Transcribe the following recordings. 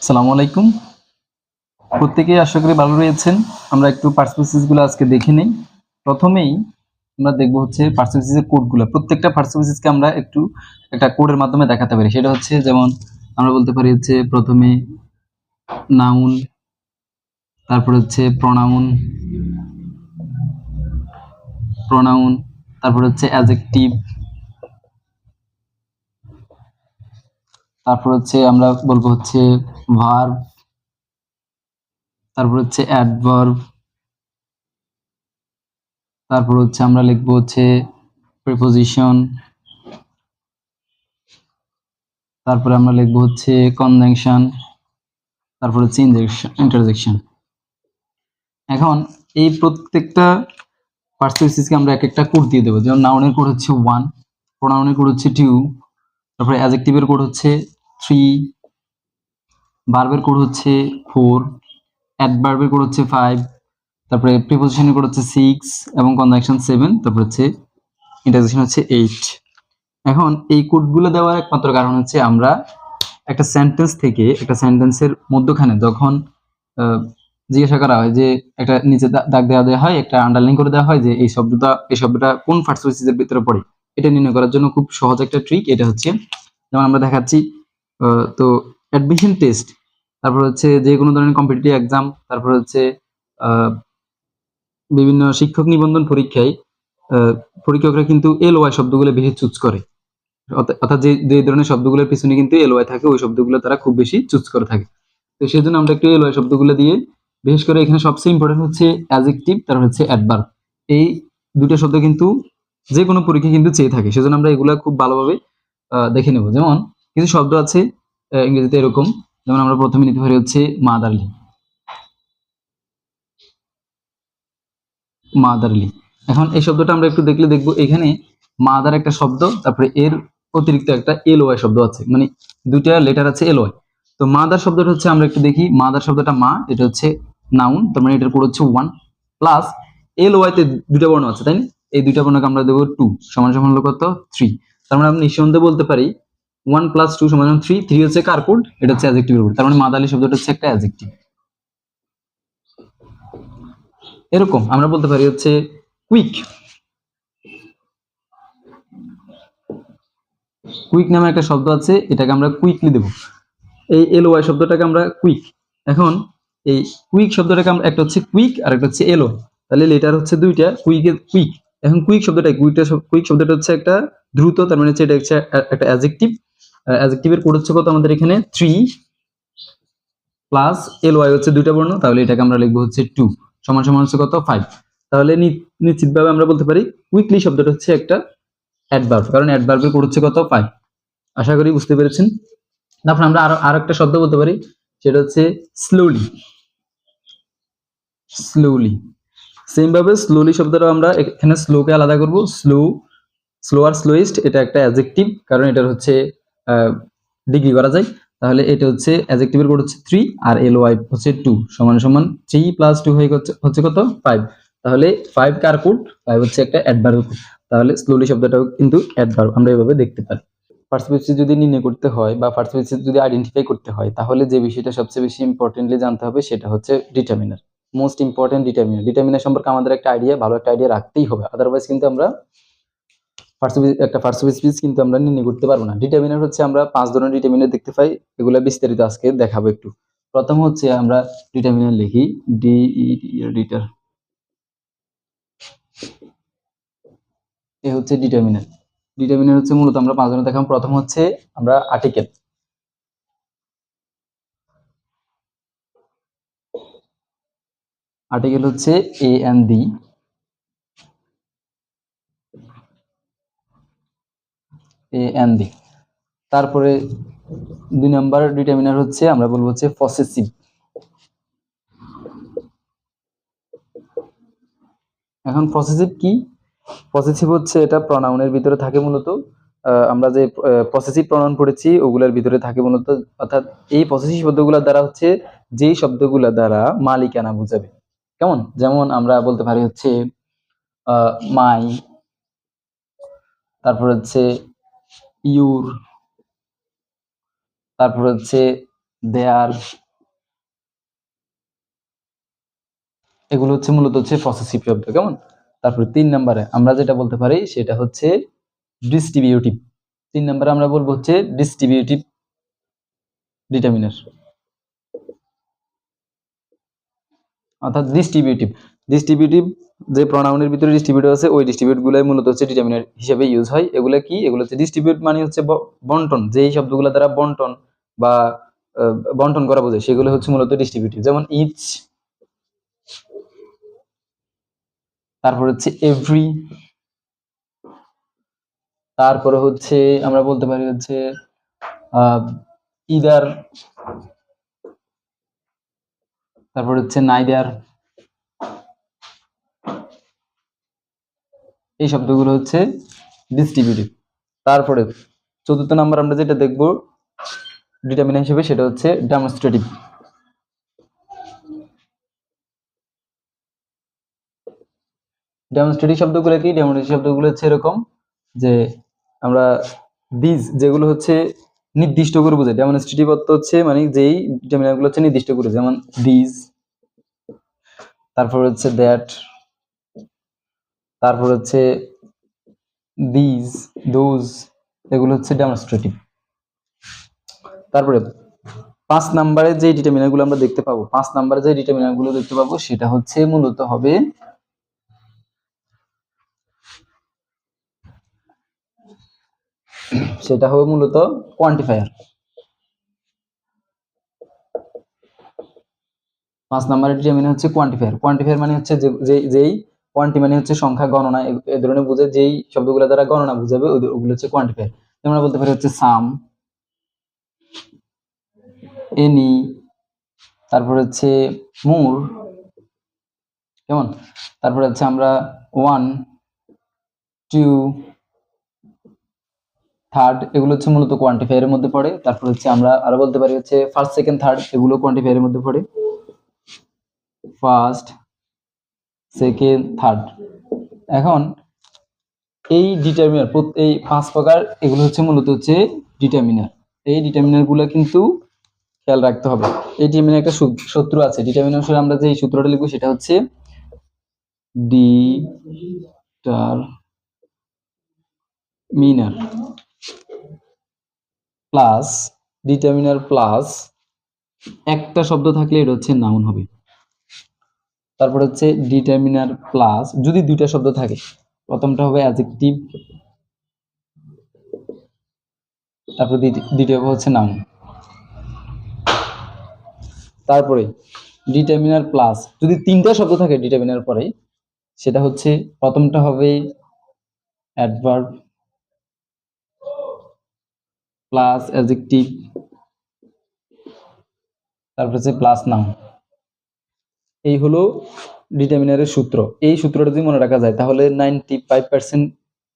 আসসালামু আলাইকুম। প্রত্যেকেই আশা করি ভালো রয়েছেন। আমরা একটু পার্সপেক্টিভ গুলো আজকে দেখে নেই। প্রথমেই আমরা দেখব হচ্ছে পার্সপেক্টিভ এর কোডগুলো। প্রত্যেকটা পার্সপেক্টিভ কে আমরা একটু একটা কোডের মাধ্যমে দেখাতে পারি। সেটা হচ্ছে যেমন আমরা বলতে পারি হচ্ছে প্রথমে নাউন, তারপর হচ্ছে প্রোনাউন, তারপর হচ্ছে অ্যাডজেক্টিভ, তারপর হচ্ছে আমরা বলবো হচ্ছে ভার্ব, তারপর হচ্ছে অ্যাডভার্ব, তারপর হচ্ছে আমরা লিখবো হচ্ছে প্রিপোজিশন, তারপরে আমরা লিখবো হচ্ছে কনজাংশন, তারপর হচ্ছে ইন্টারজেকশন। এখন এই প্রত্যেকটা পার্সপেক্টিভকে আমরা এক একটা কোড দিয়ে দেবো। যেমন নাউনের কোড হচ্ছে 1, প্রোনাউনের কোড হচ্ছে 2, তারপরে অ্যাডজেক্টিভের কোড হচ্ছে 3, ভার্বের কোড হচ্ছে 4, অ্যাডভার্বের কোড হচ্ছে 5, তারপরে প্রিপোজিশনের কোড হচ্ছে 6 এবং কনজাংশন 7, তারপর হচ্ছে ইন্টারজেকশন হচ্ছে 8। এখন এই কোডগুলো দেওয়ার একমাত্র কারণ হচ্ছে আমরা একটা সেন্টেন্স থেকে একটা সেন্টেন্সের মধ্যখানে যখন জিজ্ঞাসা করা হয় যে একটা নিচে দাগ দেওয়া হয়, একটা আন্ডারলাইন করে দেওয়া হয় যে এই শব্দটা কোন পার্সপেক্টিভের ভিতরে পড়ে, এটা নির্ণয় করার জন্য খুব সহজ একটা ট্রিক। এটা হচ্ছে যেমন আমরা দেখাচ্ছি, তো অ্যাডমিশন টেস্ট, তারপর হচ্ছে যে কোনো ধরনের কম্পিটিটিভ এক্সাম, তারপর হচ্ছে বিভিন্ন শিক্ষক নিবন্ধন পরীক্ষায় পরীক্ষকরা কিন্তু এলওয়াই শব্দগুলো বেশি চুজ করে। অর্থাৎ যে ধরনের শব্দগুলোর পিছনে কিন্তু এলওয়াই থাকে, ওই শব্দগুলো তারা খুব বেশি চুজ করে থাকে। তো সেই জন্য আমরা একটু এলওয়াই শব্দগুলো দিয়ে, বিশেষ করে এখানে সবচেয়ে ইম্পর্টেন্ট হচ্ছে অ্যাডজেক্টিভ, তারপর হচ্ছে অ্যাডভার্ব। এই দুটো শব্দ কিন্তু যে কোনো পরীক্ষা কিন্তু চেয়ে থাকে, সেজন্য আমরা এগুলা খুব ভালোভাবে দেখে নেব। যেমন কিছু শব্দ আছে ইংরেজিতে এরকম, যেমন আমরা প্রথমে নিতে পারি হচ্ছে মাদারলি। মাদারলি, এখন এই শব্দটা আমরা একটু দেখলে দেখবো এখানে মাদার একটা শব্দ, তারপরে এর অতিরিক্ত একটা এলওয়াই শব্দ আছে, মানে দুইটা লেটার আছে এলওয়াই। তো মাদার শব্দটা হচ্ছে আমরা একটু দেখি, মাদার শব্দটা মা, এটা হচ্ছে নাউন, তার মানে এটার কোড হচ্ছে 1 প্লাস এলওয়াই তে দুইটা বর্ণ আছে, তাই না? এই দুইটা বর্ণকে আমরা দেবো 2 সমান সমান হলো কত 3। তার মানে আমরা নিঃসন্দেহে বলতে পারি 1 + 2 সমান 3। 3 হচ্ছে কার কোড? এটা হচ্ছে অ্যাডজেক্টিভের কোড। তার মানে মাদারলি শব্দটা হচ্ছে একটা অ্যাডজেক্টিভ। এরকম আমরা বলতে পারি হচ্ছে কুইক। কুইক নামে একটা শব্দ আছে, এটাকে আমরা কুইকলি দেব। এই এলওয়াই শব্দটাকে আমরা কুইক। এখন এই কুইক শব্দটাকে আমরা, একটা হচ্ছে কুইক আর একটা হচ্ছে এলওয়াই, তাহলে লেটার হচ্ছে দুইটা, কুইক। এখন কুইক কুইক শব্দটা হচ্ছে একটা দ্রুত, তার মানে হচ্ছে এটা হচ্ছে একটা অ্যাডজেক্টিভ। অ্যাডজেক্টিভের কোড হচ্ছে কত আমাদের এখানে 3 প্লাস এলওয়াই হচ্ছে দুইটা বর্ণ, তাহলে এটাকে আমরা লিখবো হচ্ছে 2 সমান সমান হচ্ছে কত 5। তাহলে নিশ্চিতভাবে আমরা বলতে পারি কুইকলি শব্দটা হচ্ছে একটা অ্যাডভার্ব, কারণ অ্যাডভার্বের কোড হচ্ছে কত 5। আশা করি বুঝতে পেরেছেন। তারপর আমরা আরো একটা শব্দ বলতে পারি, সেটা হচ্ছে স্লোলি। সেম ভাবে স্লোলি শব্দটা আমরা এখানে স্লোকে আলাদা করব। স্লোয়ার, স্লোয়েস্ট, এটা একটা অ্যাডজেক্টিভ, কারণ এটার হচ্ছে ডিগ্রি করা যায়। তাহলে এটা হচ্ছে অ্যাডজেক্টিভের কোড হচ্ছে 3 আর এলওয়াই হচ্ছে 2 সমান সমান 3 + 2 হচ্ছে কত 5। তাহলে 5 কার কোড? 5 হচ্ছে একটা অ্যাডভার্ব কোড। তাহলে স্লোলি শব্দটাও কিন্তু অ্যাডভার্ব, আমরা এভাবে দেখতে পারি। পার্সপেক্টিভ যদি নির্ণয় করতে হয় বা পার্সপেক্টিভ যদি আইডেন্টিফাই করতে হয়, তাহলে যে বিষয়টা সবচেয়ে বেশি ইম্পর্টেন্টলি জানতে হবে সেটা হচ্ছে ডিটারমিনার। মোস্ট ইম্পর্টেন্ট ডিটারমিনার সম্পর্কে আমাদের একটা ভালো একটা আইডিয়া রাখতেই হবে, আদারওয়াইজ কিন্তু আমরা পার্সপেক্টিভ কিন্তু আমরা নির্ণয় করতে পারবো না। ডিটারমিনার হচ্ছে আমরা 5 ধরনের ডিটারমিনার দেখতে পাই, এগুলো বিস্তারিত আজকে দেখাবো একটু। প্রথম হচ্ছে আমরা ডিটারমিনার লিখি ডিটার, এ হচ্ছে ডিটারমিনার। ডিটারমিনার হচ্ছে মূলত আমরা 5 ধরনের দেখাবো। প্রথম হচ্ছে আমরা আর্টিকেল। আর্টিকেল হচ্ছে এ এন্ড ডি, তারপরে 2 নাম্বার ডিটারমিনার হচ্ছে আমরা বলবো হচ্ছে পসেসিভ। এখন পসেসিভ কি? পসেসিভ হচ্ছে এটা প্রনাউনের ভিতরে থাকে মূলত। আমরা যে পসেসিভ প্রনাউন পড়েছি ওগুলোর ভিতরে থাকে মূলত, অর্থাৎ এই পসেসিভ শব্দগুলো দ্বারা হচ্ছে যেই শব্দগুলো দ্বারা মালিকানা বোঝাবে। কেমন? যেমন আমরা বলতে পারি হচ্ছে মাই, তারপর হচ্ছে ইউর, তারপর হচ্ছে দেয়ার, এগুলো হচ্ছে মূলত হচ্ছে পসেসিভ শব্দ। কেমন? তারপরে 3 নম্বরে আমরা যেটা বলতে পারি সেটা হচ্ছে ডিস্ট্রিবিউটিভ। 3 নম্বরে আমরা বলবো হচ্ছে ডিস্ট্রিবিউটিভ ডিটারমিনার, অর্থাৎ ডিস্ট্রিবিউটিভ যে প্রোনাউনের ভিতরে ডিস্ট্রিবিউট আছে ওই ডিস্ট্রিবিউট গুলাই মূলত হচ্ছে ডিটারমিনার হিসেবে ইউজ হয়। এগুলা কি? এগুলো হচ্ছে ডিস্ট্রিবিউট মানে হচ্ছে বন্টন, যেই শব্দগুলো দ্বারা বন্টন বা বন্টন করা বোঝায় সেগুলো হচ্ছে মূলত ডিস্ট্রিবিউটিভ। যেমন ইচ, তারপর হচ্ছে এভরি, তারপরে হচ্ছে আমরা বলতে পারি হচ্ছে ইদার, তারপর হচ্ছে নাইদার। এই শব্দগুলো হচ্ছে ডিস্ট্রিবিউটিভ। তারপরে 4র্থ নাম্বার আমরা যেটা দেখব ডিটারমিনার হিসেবে সেটা হচ্ছে ডেমনস্ট্রেটিভ। ডেমনস্ট্রেটিভ শব্দগুলো কি? ডেমনস্ট্রেটিভ শব্দগুলো হচ্ছে এরকম যে আমরা দিস যেগুলো হচ্ছে নির্দিষ্ট করে বোঝায়। ডেমনস্ট্রেটিভ অর্থ হচ্ছে মানে যেই ডিটারমিনারগুলো হচ্ছে নির্দিষ্ট করে, যেমন দিস, তারপর হচ্ছে দ্যাট, তারপর হচ্ছে দিস, দোজ, এগুলো হচ্ছে ডেমনস্ট্রেটিভ। তারপরে 5 নম্বরে যে ডিটারমিনারগুলো আমরা দেখতে পাবো, 5 নম্বরে যে ডিটারমিনারগুলো দেখতে পাবো সেটা হচ্ছে মূলত হবে মূলত কোয়ান্টিফায়ার। 5 নম্বরের ডিটারমিনার হচ্ছে কোয়ান্টিফায়ার। কোয়ান্টিফায়ার মানে হচ্ছে যেই কোয়ান্টি মানে হচ্ছে সংখ্যা, গণনা, এই ধরনের বুঝে যেই শব্দগুলো দ্বারা গণনা বুঝাবে ওগুলো হচ্ছে কোয়ান্টিফায়ার। যেমন আমরা বলতে পারি হচ্ছে সাম, এনি, তারপর হচ্ছে মোর, কেমন? তারপর হচ্ছে আমরা 1, 2, 3, এগুলো হচ্ছে মূলত কোয়ান্টিফায়ারের মধ্যে পড়ে। তারপর হচ্ছে আমরা আরো বলতে পারি হচ্ছে ফার্স্ট, সেকেন্ড, থার্ড, এগুলো কোয়ান্টিফায়ারের মধ্যে পড়ে। First, second, third. এখন এই ডিটারমিনার, এই 5 প্রকার, এগুলো হচ্ছে মূলত হচ্ছে ডিটারমিনার। এই ডিটারমিনার গুলো কিন্তু খেয়াল রাখতে হবে। এই ডিটারমিনার একটা সূত্র আছে। ডিটারমিনার আসলে আমরা যে সূত্রটা লিখবো সেটা হচ্ছে ডিটারমিনার প্লাস ডিটারমিনার প্লাস একটা শব্দ থাকলে এটা হচ্ছে নাউন হবে। তারপর হচ্ছে ডিটারমিনার প্লাস যদি দুইটা শব্দ থাকে, প্রথমটা হবে অ্যাডজেক্টিভ, তারপর দ্বিতীয় হচ্ছে নাউন। তারপরে ডিটারমিনার প্লাস যদি 3টা শব্দ থাকে ডিটারমিনার পরে, সেটা হচ্ছে প্রথমটা হবে অ্যাডভার্ব প্লাস অ্যাডজেক্টিভ, তারপর হচ্ছে প্লাস নাউন। এই হলো ডিটারমিনারের সূত্র। এই সূত্রটা যদি মনে রাখা যায় তাহলে 95%,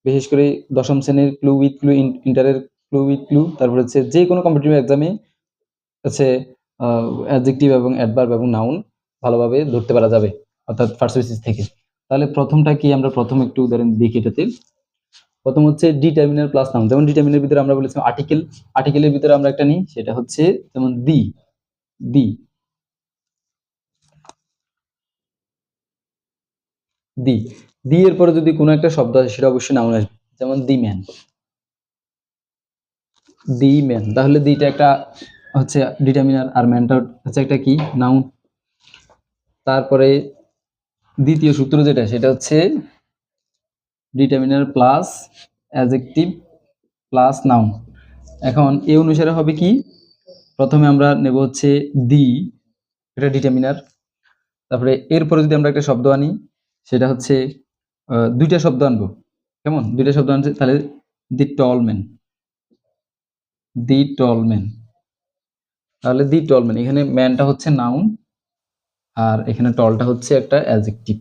বিশেষ করে দশম শ্রেণীর ক্লু উইথ ক্লু, ইন্টারের ক্লু উইথ ক্লু, তারপর হচ্ছে যে কোনো কম্পিটিটিভ এক্সামে হচ্ছে অ্যাডজেক্টিভ এবং অ্যাডভার্ব এবং নাউন ভালোভাবে ধরতে পারা যাবে, অর্থাৎ ফার্স্ট বেসিস থেকে। তাহলে প্রথমটা কি? আমরা প্রথম একটু উদাহরণ দেখি এটাতে। প্রথম হচ্ছে ডিটারমিনার প্লাস নাউন। যেমন ডিটারমিনার ভিতরে আমরা বলেছিলাম আর্টিকেল, আর্টিকেলের ভিতরে আমরা একটা নিই, সেটা হচ্ছে যেমন দি, দি, দি, দি এর পরে যদি কোনো একটা শব্দ আসে সেটা অবশ্যই নাউন আসবে। যেমন দি ম্যান, দি ম্যান, তাহলে দিটা একটা হচ্ছে ডিটারমিনার আর ম্যানটা হচ্ছে একটা কি? নাউন। তারপরে দ্বিতীয় সূত্র যেটা সেটা হচ্ছে determiner plus adjective plus noun. এখন এই অনুসারে হবে কি? প্রথমে আমরা নেব হচ্ছে দি, এটা ডিটারমিনার। তারপরে এরপরে যদি আমরা একটা শব্দ আনি সেটা হচ্ছে দুইটা শব্দ আনবো। কেমন? দুইটা শব্দ আনছে, তাহলে দি টল ম্যান, দি টল ম্যান, তাহলে দি টল ম্যান, এখানে ম্যানটা হচ্ছে নাউন আর এখানে টলটা হচ্ছে একটা অ্যাডজেক্টিভ।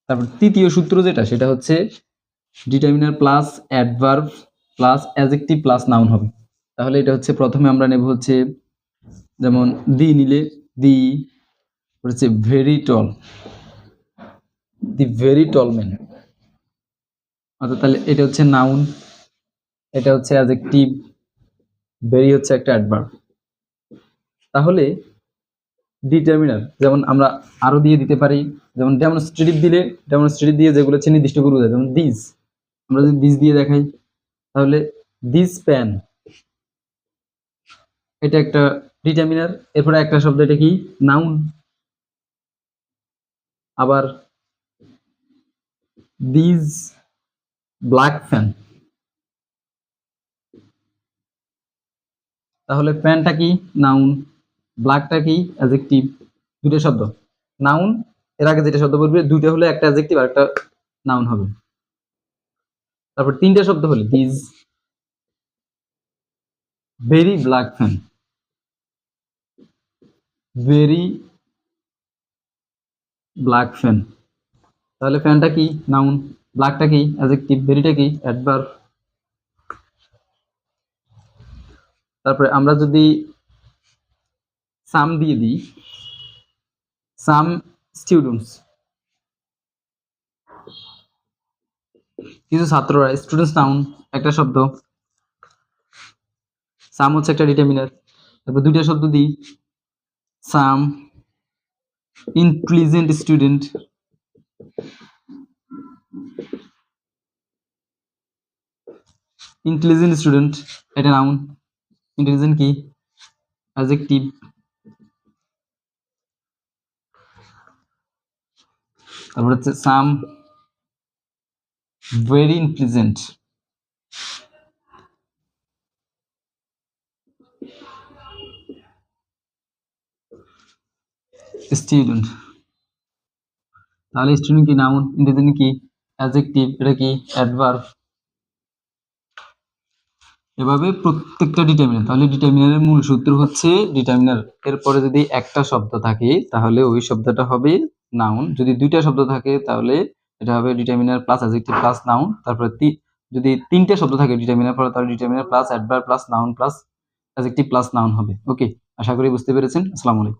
তারপর তৃতীয় সূত্র যেটা সেটা হচ্ছে determiner plus adverb plus adjective plus noun হবে। তাহলে এটা হচ্ছে প্রথমে আমরা নেব হচ্ছে যেমন দি নিলে দি হচ্ছে very tall, the very tall man, অর্থাৎ তাহলে এটা হচ্ছে নাউন, এটা হচ্ছে অ্যাডজেক্টিভ, ভেরি হচ্ছে একটা অ্যাডভার্ব। তাহলে ডিটারমিনার যেমন আমরা আরো দিয়ে দিতে পারি, যেমন ডেমনস্ট্রেটিভ দিলে, ডেমনস্ট্রেটিভ দিয়ে যেগুলো হচ্ছে নির্দিষ্ট করে বোঝায়, যেমন দিস, আমরা যদি দিস দিয়ে দেখাই তাহলে দিস প্যান, এটা একটা ডিটারমিনার। এরপরে একটা শব্দ, এটা কি নাউন। আবার দিস ব্ল্যাক ফ্যান, তাহলে প্যানটা কি নাউন, ব্ল্যাকটা কি অ্যাডজেক্টিভ, দুটো শব্দ। নাউন এর আগে যেটা শব্দ বলবে দুইটা হলে একটা অ্যাডজেক্টিভ আর একটা নাউন হবে। তারপর তিনটা শব্দ হলে this very black fan, very black fan, তাহলে ফ্যানটা কি নাউন, ব্ল্যাকটা কি অ্যাডজেক্টিভ, ভেরিটা কি অ্যাডভার্ব। তারপরে আমরা যদি সাম দিয়ে দিই, সাম স্টুডেন্টস, কিছু ছাত্ররা, স্টুডেন্টস নাউন একটা শব্দ, সাম হচ্ছে একটা ডিটারমিনার। তারপর দুইটা শব্দ দিই, সাম ইন্টেলিজেন্ট স্টুডেন্ট, ইন্টেলিজেন্ট স্টুডেন্ট এটা নাউন, ইন্টেলিজেন্ট কি অ্যাডজেক্টিভ। তারপর হচ্ছে সাম ভেরি ইন্টেলিজেন্ট স্টুডেন্ট, তাহলে স্টুডেন্ট কি নাউন, ইন্টেলিজেন্ট কি অ্যাডজেক্টিভ, এটা কি অ্যাডভার্ব। এভাবে প্রত্যেকটা ডিটারমিনার, তাহলে ডিটারমিনারের মূল সূত্র হচ্ছে ডিটারমিনার এরপরে যদি একটা শব্দ থাকে তাহলে ওই শব্দটা হবে নাউন, যদি দুইটা শব্দ থাকে তাহলে এটা হবে determiner plus adjective plus noun, তারপরে যদি তিনটা শব্দ থাকে ডিটারমিনার পরে তাহলে determiner plus adverb plus noun plus adjective plus noun হবে। ওকে, আশা করি বুঝতে পেরেছেন। আসসালামু আলাইকুম।